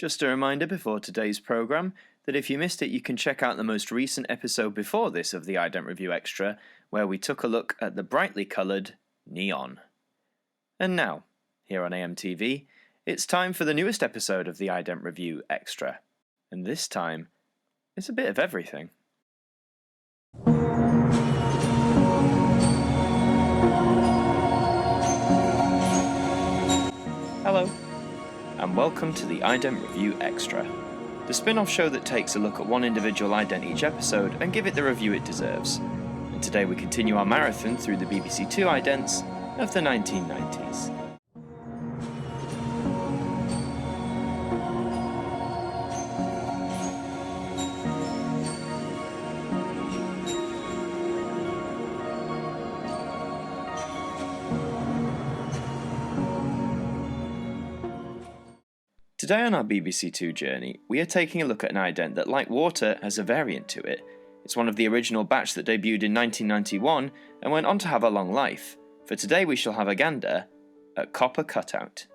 Just a reminder before today's programme that if you missed it, you can check out the most recent episode before this of the Ident Review Extra, where we took a look at the brightly coloured neon. And now, here on AMTV, it's time for the newest episode of the Ident Review Extra. And this time, it's a bit of everything. Hello, and welcome to the Ident Review Extra, the spin-off show that takes a look at one individual ident each episode and give it the review it deserves. And today we continue our marathon through the BBC2 idents of the 1990s. Today on our BBC2 journey, we are taking a look at an ident that, like water, has a variant to it. It's one of the original batch that debuted in 1991 and went on to have a long life. For today we shall have a gander at Copper Cutout.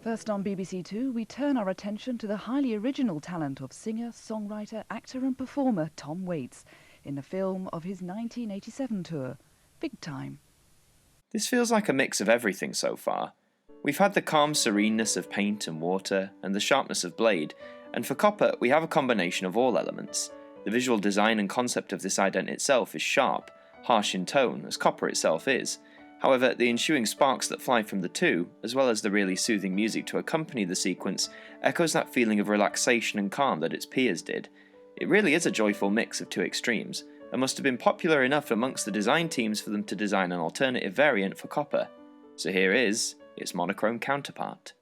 First on BBC2, we turn our attention to the highly original talent of singer, songwriter, actor and performer Tom Waits in the film of his 1987 tour, Big Time. This feels like a mix of everything so far. We've had the calm sereneness of paint and water, and the sharpness of blade, and for Copper we have a combination of all elements. The visual design and concept of this ident itself is sharp, harsh in tone, as Copper itself is. However, the ensuing sparks that fly from the two, as well as the really soothing music to accompany the sequence, echoes that feeling of relaxation and calm that its peers did. It really is a joyful mix of two extremes, and must have been popular enough amongst the design teams for them to design an alternative variant for Copper. So here is its monochrome counterpart.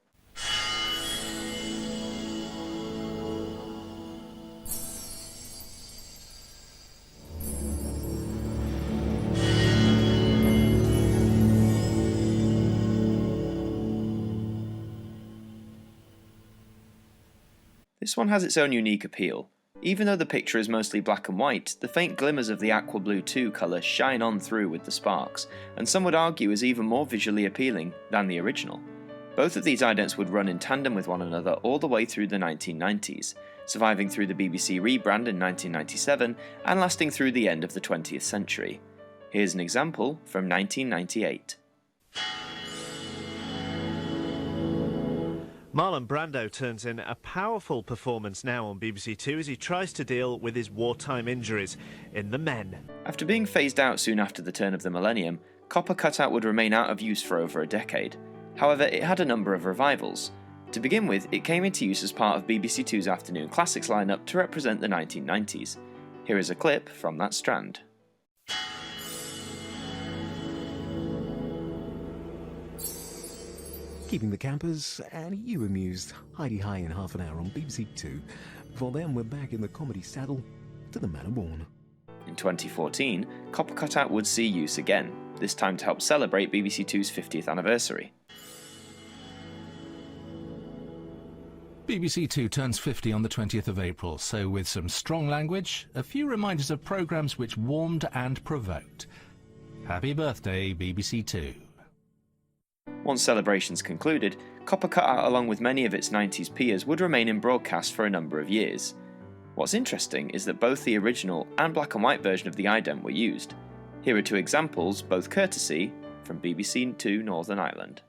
This one has its own unique appeal. Even though the picture is mostly black and white, the faint glimmers of the Aqua Blue 2 colour shine on through with the sparks, and some would argue is even more visually appealing than the original. Both of these idents would run in tandem with one another all the way through the 1990s, surviving through the BBC rebrand in 1997 and lasting through the end of the 20th century. Here's an example from 1998. Marlon Brando turns in a powerful performance now on BBC2 as he tries to deal with his wartime injuries in The Men. After being phased out soon after the turn of the millennium, Copper Cutout would remain out of use for over a decade. However, it had a number of revivals. To begin with, it came into use as part of BBC2's Afternoon Classics lineup to represent the 1990s. Here is a clip from that strand. Keeping the campers and you amused. Hi in half an hour on BBC2. Before then, we're back in the comedy saddle to The Manor Born. In 2014, Copper Cutout would see use again, this time to help celebrate BBC2's 50th anniversary. BBC2 turns 50 on the 20th of April, so with some strong language, a few reminders of programmes which warmed and provoked. Happy birthday, BBC2. Once celebrations concluded, Copper Cutout along with many of its 90s peers would remain in broadcast for a number of years. What's interesting is that both the original and black and white version of the ident were used. Here are two examples, both courtesy from BBC2 Northern Ireland.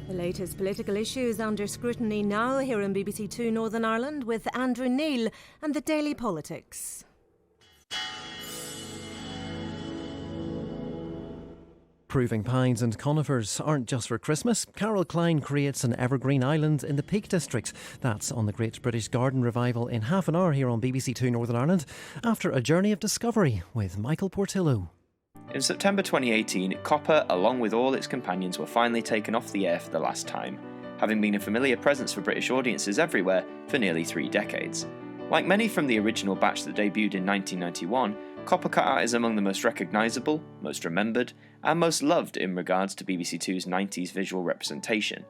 The latest political issues under scrutiny now here on BBC2 Northern Ireland with Andrew Neil and the Daily Politics. Proving pines and conifers aren't just for Christmas. Carol Klein creates an evergreen island in the Peak District. That's on the Great British Garden Revival in half an hour here on BBC2 Northern Ireland after a journey of discovery with Michael Portillo. In September 2018, Copper, along with all its companions, were finally taken off the air for the last time, having been a familiar presence for British audiences everywhere for nearly 3 decades. Like many from the original batch that debuted in 1991, Copper Cutout is among the most recognisable, most remembered, and most loved in regards to BBC2's 90s visual representation.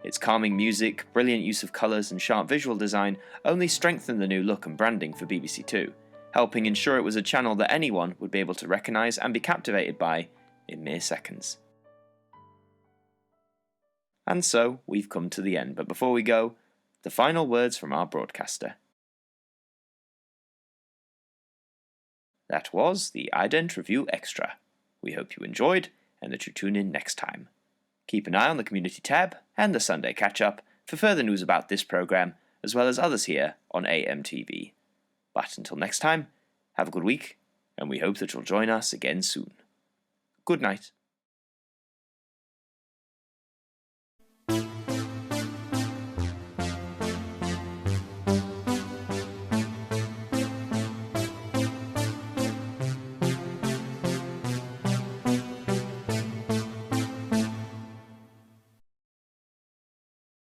Its calming music, brilliant use of colours and sharp visual design only strengthened the new look and branding for BBC2, helping ensure it was a channel that anyone would be able to recognise and be captivated by in mere seconds. And so, we've come to the end, but before we go, the final words from our broadcaster. That was the Ident Review Extra. We hope you enjoyed, and that you tune in next time. Keep an eye on the Community tab and the Sunday Catch-Up for further news about this programme, as well as others here on AMTV. But until next time, have a good week, and we hope that you'll join us again soon. Good night.